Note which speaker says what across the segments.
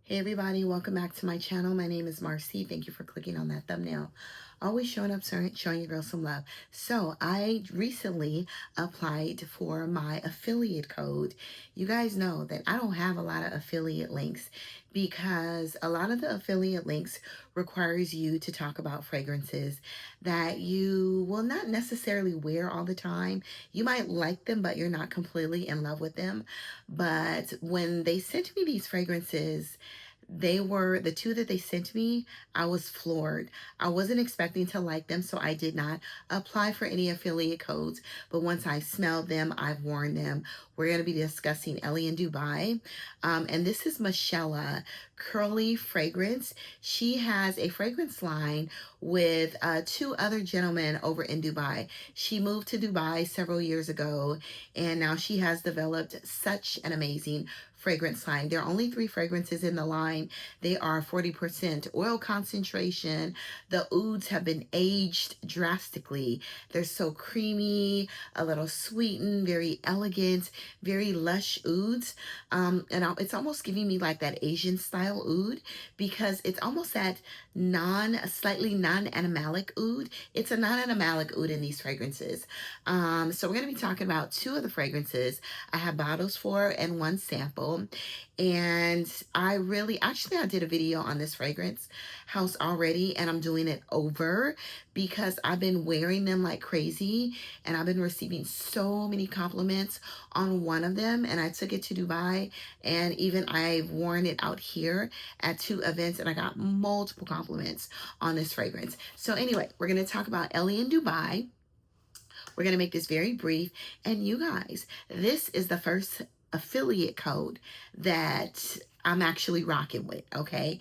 Speaker 1: Hey everybody, welcome back to my channel. My name is Marcy. Thank you for clicking on that thumbnail. Always showing up, showing your girl some love. So I recently applied for my affiliate code. You guys know that I don't have a lot of affiliate links because a lot of the affiliate links requires you to talk about fragrances that you will not necessarily wear all the time. You might like them, but you're not completely in love with them. But when they sent me these fragrances, they were the two that they sent me. I was floored. I wasn't expecting to like them, so I did not apply for any affiliate codes. But once I smelled them, I've worn them. We're going to be discussing Ellie in Dubai. And this is Michelle Curly Fragrance. She has a fragrance line with two other gentlemen over in Dubai. She moved to Dubai several years ago, and now she has developed such an amazing fragrance line. There are only 3 fragrances in the line. They are 40% oil concentration. The ouds have been aged drastically. They're so creamy, a little sweetened, very elegant, very lush ouds. It's almost giving me like that Asian style oud because it's almost that slightly non-animalic oud. It's a non-animalic oud in these fragrances. So we're going to be talking about 2 of the fragrances I have bottles for and 1 sample. And I did a video on this fragrance house already, and I'm doing it over because I've been wearing them like crazy, and I've been receiving so many compliments on one of them. And I took it to Dubai, and even I've worn it out here at 2 events, and I got multiple compliments on this fragrance. So anyway, we're going to talk about Ellie in Dubai. We're going to make this very brief. And you guys, this is the first affiliate code that I'm actually rocking with, okay?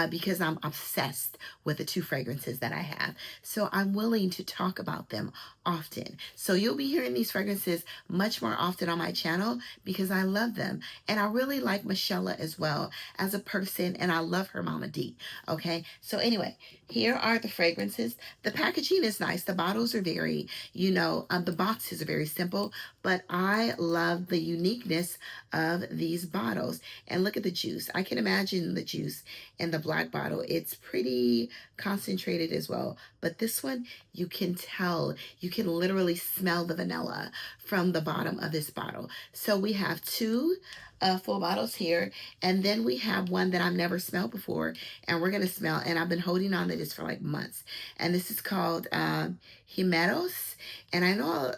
Speaker 1: Because I'm obsessed with the 2 fragrances that I have. So I'm willing to talk about them often. So you'll be hearing these fragrances much more often on my channel because I love them. And I really like Michelle as well as a person, and I love her Mama D, okay? So anyway, here are the fragrances. The packaging is nice. The bottles are very, the boxes are very simple, but I love the uniqueness of these bottles. And look at the juice. I can imagine the juice in the black bottle. It's pretty concentrated as well. But this one, you can tell, you can literally smell the vanilla from the bottom of this bottle. So we have 2 full bottles here, and then we have one that I've never smelled before, and we're gonna smell, and I've been holding on to this for like months, and this is called Himeos. And I know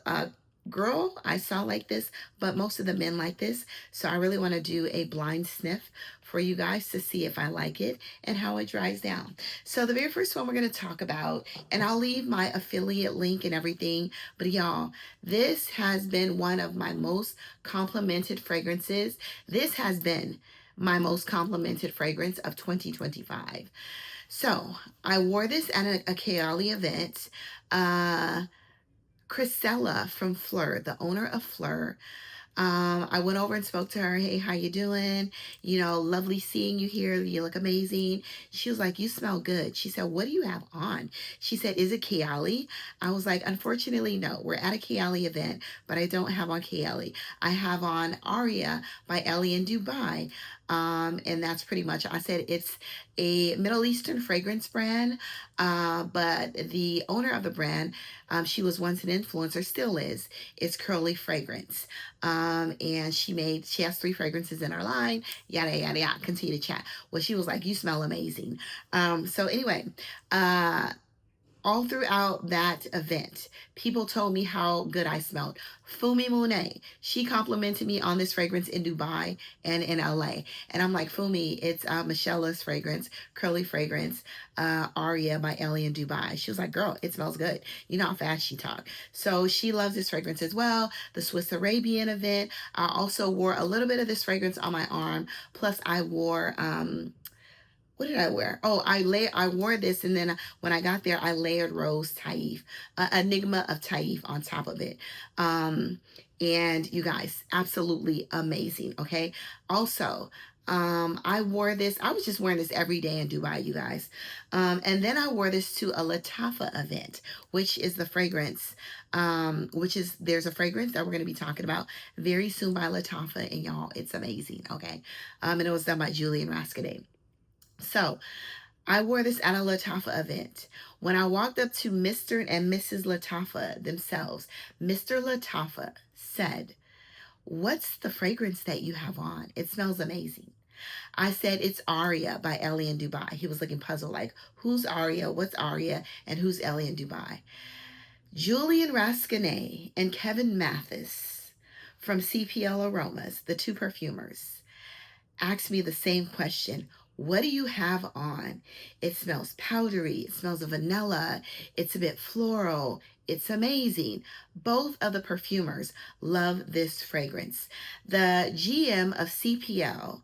Speaker 1: girl I saw like this, but most of the men like this. So I really want to do a blind sniff for you guys to see if I like it and how it dries down. So the very first one we're going to talk about, and I'll leave my affiliate link and everything, but y'all, this has been one of my most complimented fragrances. This has been my most complimented fragrance of 2025. So I wore this at a Kayali event. Chrisella from Fleur, the owner of Fleur. I went over and spoke to her. Hey, how you doing? Lovely seeing you here. You look amazing. She was like, you smell good. She said, what do you have on? She said, is it Kiali? I was like, unfortunately, no. We're at a Kiali event, but I don't have on Kiali. I have on Aria by Ellie in Dubai. And that's pretty much, I said it's a Middle Eastern fragrance brand, but the owner of the brand, she was once an influencer, still is. It's Curly Fragrance. And she has 3 fragrances in her line, yada, yada, yada, continue to chat. Well, she was like, you smell amazing. So anyway, all throughout that event, people told me how good I smelled. Fumi Monet, she complimented me on this fragrance in Dubai and in LA. And I'm like, Fumi, it's Michelle's fragrance, Curly Fragrance, Aria by Ellie in Dubai. She was like, girl, it smells good. You know how fast she talked. So she loves this fragrance as well. The Swiss Arabian event, I also wore a little bit of this fragrance on my arm. Plus I wore, what did I wear? Oh, I wore this, and then when I got there, I layered Rose Taif, Enigma of Taif on top of it. And you guys, absolutely amazing. Okay. Also, I wore this. I was just wearing this every day in Dubai, you guys. And then I wore this to a Latafa event, which is the fragrance, there's a fragrance that we're going to be talking about very soon by Latafa. And y'all, it's amazing. Okay. And it was done by Julian Rascade. So I wore this at a Latafa event. When I walked up to Mr. and Mrs. Latafa themselves, Mr. Latafa said, "What's the fragrance that you have on? It smells amazing." I said, "It's Aria by Ellie in Dubai." He was looking puzzled, like, who's Aria? What's Aria? And who's Ellie in Dubai? Julian Rascane and Kevin Mathis from CPL Aromas, the two perfumers, asked me the same question. What do you have on? It smells powdery. It smells of vanilla. It's a bit floral. It's amazing. Both of the perfumers love this fragrance. The GM of CPL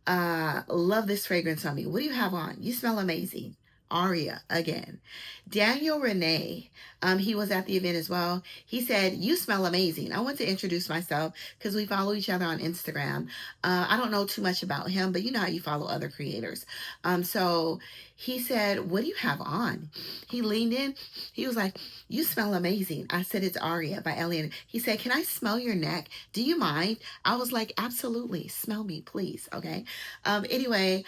Speaker 1: love this fragrance on me. What do you have on? You smell amazing. Arya again. Daniel Renee, he was at the event as well. He said, "You smell amazing." I want to introduce myself because we follow each other on Instagram. I don't know too much about him, but you know how you follow other creators. So he said, "What do you have on?" He leaned in. He was like, "You smell amazing." I said, "It's Arya by Ellie." He said, "Can I smell your neck? Do you mind?" I was like, "Absolutely. Smell me, please." Okay. Anyway,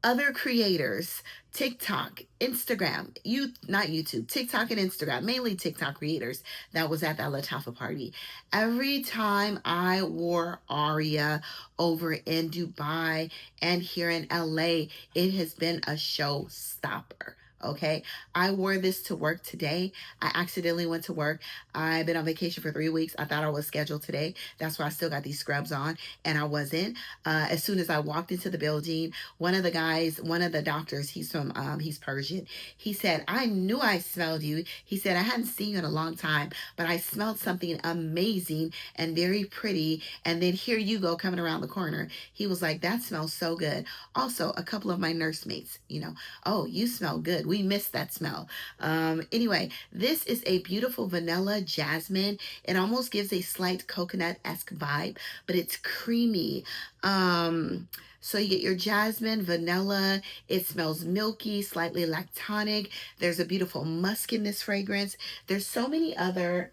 Speaker 1: other creators, TikTok, Instagram, not YouTube, TikTok and Instagram, mainly TikTok creators that was at that Latafa party. Every time I wore Aria over in Dubai and here in LA, it has been a showstopper. Okay, I wore this to work today. I accidentally went to work. I've been on vacation for 3 weeks. I thought I was scheduled today. That's why I still got these scrubs on, and I wasn't. As soon as I walked into the building, one of the guys, one of the doctors, he's Persian. He said, "I knew I smelled you." He said, "I hadn't seen you in a long time, but I smelled something amazing and very pretty. And then here you go coming around the corner." He was like, "That smells so good." Also, a couple of my nursemates, "Oh, you smell good. We missed that smell." Anyway, this is a beautiful vanilla jasmine. It almost gives a slight coconut-esque vibe, but it's creamy. So you get your jasmine, vanilla. It smells milky, slightly lactonic. There's a beautiful musk in this fragrance. There's so many other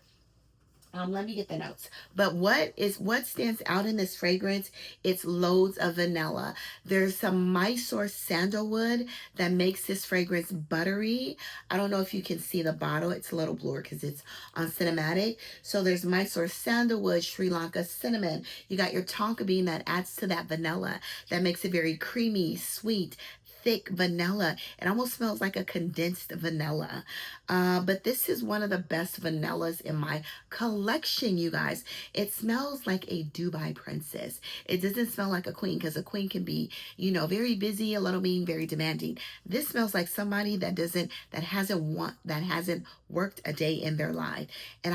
Speaker 1: let me get the notes. But what stands out in this fragrance? It's loads of vanilla. There's some Mysore sandalwood that makes this fragrance buttery. I don't know if you can see the bottle. It's a little blurred because it's on cinematic. So there's Mysore sandalwood, Sri Lanka cinnamon. You got your tonka bean that adds to that vanilla that makes it very creamy, sweet, thick vanilla. It almost smells like a condensed vanilla. But this is one of the best vanillas in my collection, you guys. It smells like a Dubai princess. It doesn't smell like a queen because a queen can be, very busy, a little mean, very demanding. This smells like somebody that hasn't worked a day in their life. And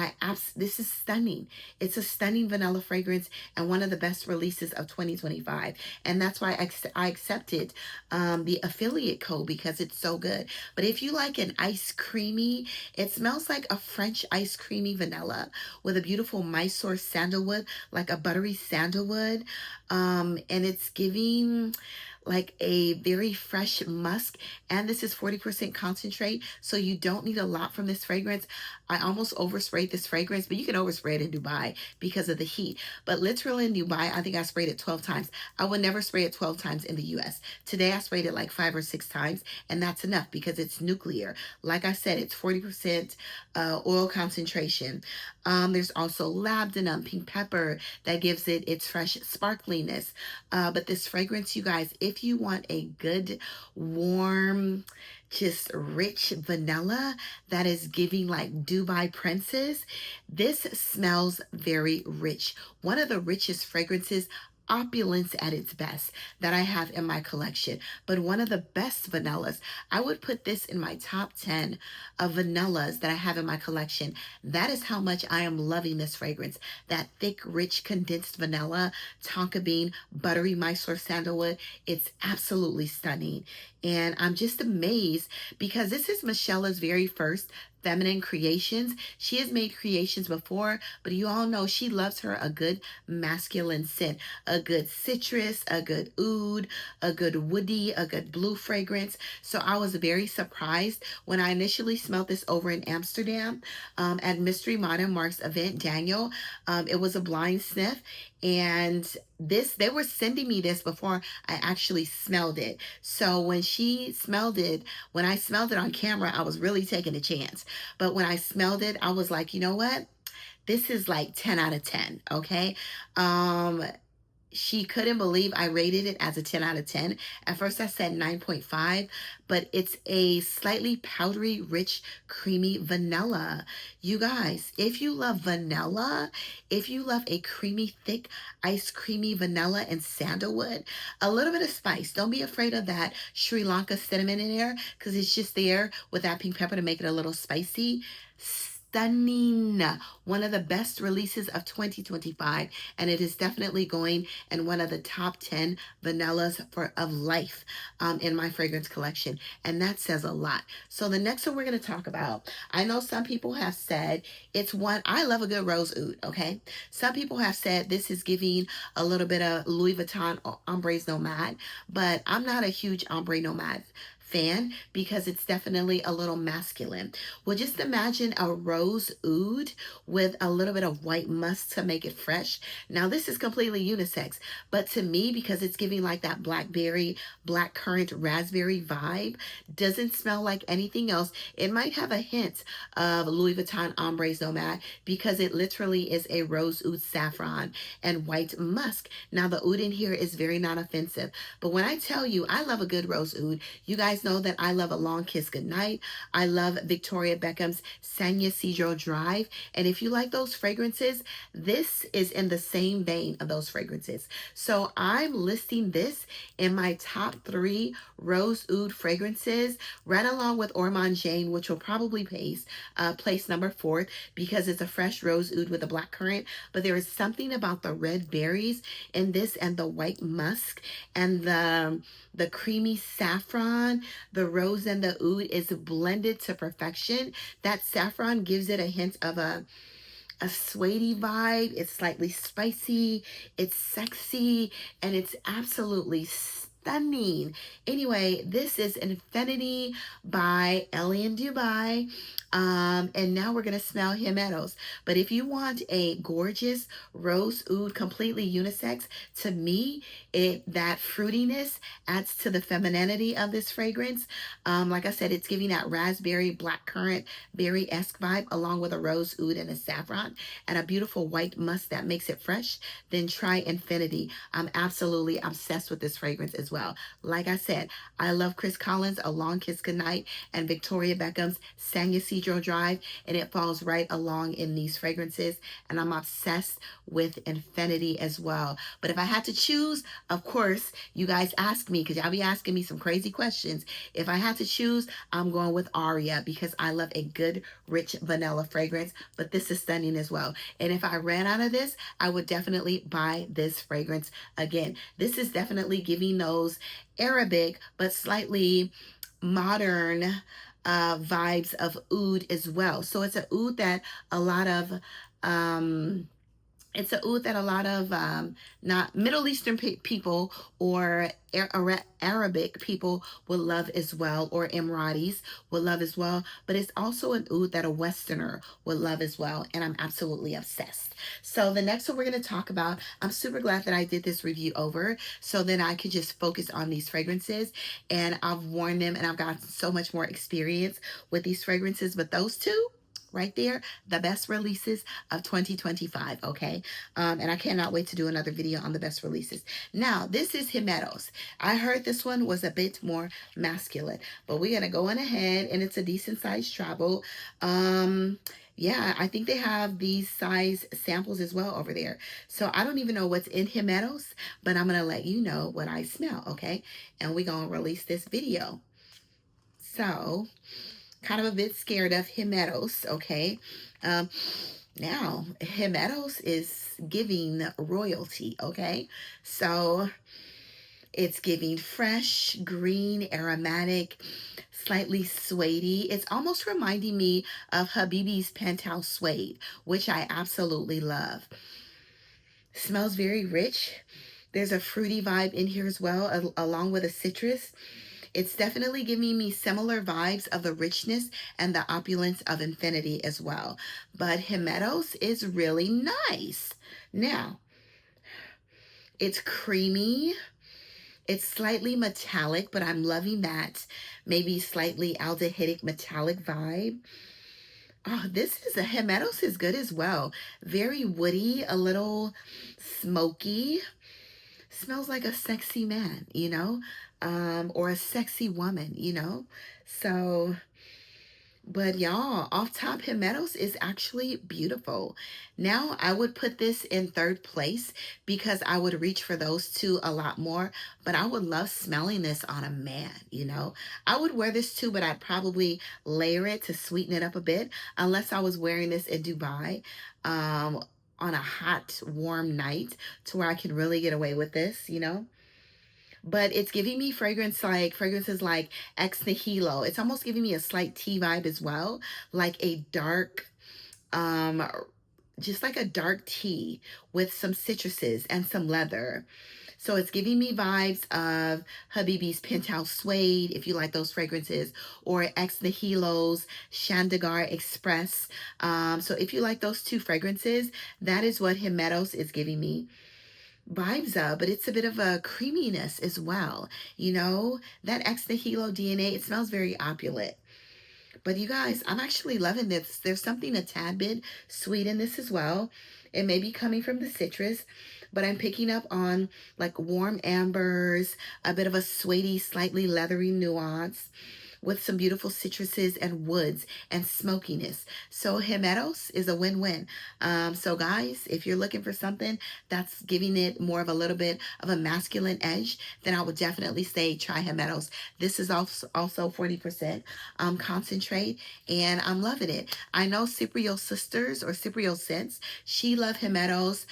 Speaker 1: this is stunning. It's a stunning vanilla fragrance and one of the best releases of 2025. And that's why I accepted the affiliate code because it's so good. But if you like an ice creamy, it smells like a French ice creamy vanilla with a beautiful Mysore sandalwood, like a buttery sandalwood. And it's giving like a very fresh musk, and this is 40% concentrate, so you don't need a lot from this fragrance. I almost oversprayed this fragrance, but you can overspray it in Dubai because of the heat. But literally in Dubai, I think I sprayed it 12 times. I would never spray it 12 times in the US. Today I sprayed it like 5 or 6 times, and that's enough because it's nuclear. Like I said, it's 40% oil concentration. There's also labdanum, pink pepper, that gives it its fresh sparkliness. But this fragrance, you guys, if you want a good, warm, just rich vanilla that is giving like Dubai princess, this smells very rich. One of the richest fragrances, opulence at its best, that I have in my collection, but one of the best vanillas. I would put this in my top 10 of vanillas that I have in my collection. That is how much I am loving this fragrance. That thick, rich, condensed vanilla, tonka bean, buttery Mysore sandalwood. It's absolutely stunning. And I'm just amazed because this is Michelle's very first feminine creations. She has made creations before, but you all know she loves her a good masculine scent, a good citrus, a good oud, a good woody, a good blue fragrance. So I was very surprised when I initially smelled this over in Amsterdam at Mystery Modern Mark's event, Daniel. It was a blind sniff, and they were sending me this before I actually smelled it. So when I smelled it on camera, I was really taking a chance. But when I smelled it, I was like, you know what? This is like 10 out of 10, okay? Um, she couldn't believe I rated it as a 10 out of 10. At first I said 9.5, but it's a slightly powdery, rich, creamy vanilla. You guys, if you love vanilla, if you love a creamy, thick, ice creamy vanilla and sandalwood, a little bit of spice. Don't be afraid of that Sri Lanka cinnamon in there because it's just there with that pink pepper to make it a little spicy. Stunning. One of the best releases of 2025, and it is definitely going in one of the top 10 vanillas of life in my fragrance collection, and that says a lot. So the next one we're going to talk about, I know some people have said it's one, I love a good rose oud, okay? Some people have said this is giving a little bit of Louis Vuitton Ombres Nomad, but I'm not a huge Ombre Nomad fan because it's definitely a little masculine. Well, just imagine a rose oud with a little bit of white musk to make it fresh. Now, this is completely unisex, but to me, because it's giving like that blackberry, blackcurrant, raspberry vibe, doesn't smell like anything else. It might have a hint of Louis Vuitton Ombres Nomad because it literally is a rose oud saffron and white musk. Now, the oud in here is very non-offensive, but when I tell you I love a good rose oud, you guys know that I love A Long Kiss Goodnight. I love Victoria Beckham's San Ysidro Drive. And if you like those fragrances, this is in the same vein of those fragrances. So I'm listing this in my top 3 rose oud fragrances, right along with Ormond Jane, which will probably place number 4 because it's a fresh rose oud with a blackcurrant. But there is something about the red berries in this and the white musk and the creamy saffron, the rose and the oud is blended to perfection. That saffron gives it a hint of a suede vibe. It's slightly spicy, it's sexy, and it's absolutely stunning. Anyway, this is Infinity by Ellie in Dubai. And now we're going to smell Himeos. But if you want a gorgeous rose oud, completely unisex, to me, that fruitiness adds to the femininity of this fragrance. Like I said, it's giving that raspberry, blackcurrant, berry-esque vibe, along with a rose oud and a saffron, and a beautiful white musk that makes it fresh. Then try Infinity. I'm absolutely obsessed with this fragrance as well. Like I said, I love Chris Collins' A Long Kiss Goodnight and Victoria Beckham's San Ysidro Drive, and it falls right along in these fragrances, and I'm obsessed with Infinity as well. But if I had to choose, of course, you guys ask me, because y'all be asking me some crazy questions. If I had to choose, I'm going with Aria because I love a good, rich vanilla fragrance, but this is stunning as well. And if I ran out of this, I would definitely buy this fragrance again. This is definitely giving those Arabic, but slightly modern vibes of oud as well. So it's an oud that a lot of it's a oud that a lot of not Middle Eastern people or Arabic people will love as well, or Emiratis will love as well. But it's also an oud that a Westerner will love as well, and I'm absolutely obsessed. So the next one we're going to talk about, I'm super glad that I did this review over, so then I could just focus on these fragrances, and I've worn them, and I've got so much more experience with these fragrances. But those two right there, the best releases of 2025, okay? And I cannot wait to do another video on the best releases. Now, this is Himeos. I heard this one was a bit more masculine, but we're going to go on ahead, and it's a decent sized travel. Yeah, I think they have these size samples as well over there. So I don't even know what's in Himeos, but I'm going to let you know what I smell, okay? And we're going to release this video. So kind of a bit scared of Himeos, okay? Now, Himeos is giving royalty, okay? So It's giving fresh, green, aromatic, slightly suede-y. It's almost reminding me of Habibi's Penthouse Suede, which I absolutely love. Smells very rich. There's a fruity vibe in here as well, along with a citrus. It's definitely giving me similar vibes of the richness and the opulence of infinity as well. But Himeos is really nice. Now, it's creamy. It's slightly metallic, but I'm loving that maybe slightly aldehydic metallic vibe. Oh, this is a Himeos is good as well. Very woody, a little smoky. Smells like a sexy man, or a sexy woman, So, but y'all, off top, Himeos is actually beautiful. Now, I would put this in third place because I would reach for those two a lot more, but I would love smelling this on a man. I would wear this too, but I'd probably layer it to sweeten it up a bit, unless I was wearing this in Dubai. On a hot, warm night to where I can really get away with this. But it's giving me fragrances like Ex Nihilo. It's almost giving me a slight tea vibe as well, like a dark, um, just like a dark tea with some citruses and some leather. So it's giving me vibes of Habibi's Penthouse Suede, if you like those fragrances, or Ex Nihilo's Chandigarh Express. So if you like those two fragrances, that is what Himeos is giving me vibes of, but it's a bit of a creaminess as well. That Ex Nihilo DNA, it smells very opulent. But you guys, I'm actually loving this. There's something a tad bit sweet in this as well. It may be coming from the citrus, but I'm picking up on like warm ambers, a bit of a suede, slightly leathery nuance with some beautiful citruses and woods and smokiness. So Himeos is a win-win. So guys, if you're looking for something that's giving it more of a little bit of a masculine edge, then I would definitely say try Himeos. This is also 40% concentrate, and I'm loving it. I know Cypriel Sisters or Cypriel Scents, she loved Himeos.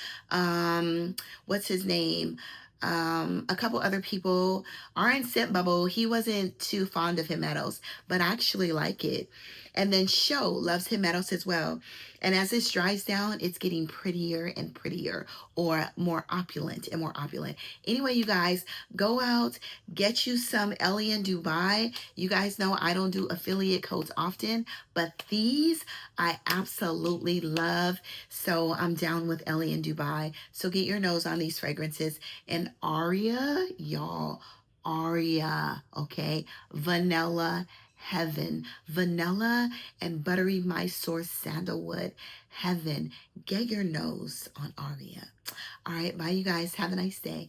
Speaker 1: What's his name? A couple other people. Orange Scent Bubble, he wasn't too fond of Himeos, but I actually like it. And then Show loves Himeos as well. And as this dries down, it's getting prettier and prettier, or more opulent and more opulent. Anyway, you guys, go out, get you some Ellie in Dubai. You guys know I don't do affiliate codes often, but these I absolutely love. So I'm down with Ellie in Dubai. So get your nose on these fragrances. And Aria, y'all, Aria, okay? Vanilla heaven. Vanilla and buttery Mysore sandalwood heaven. Get your nose on Aria. All right, bye, you guys. Have a nice day.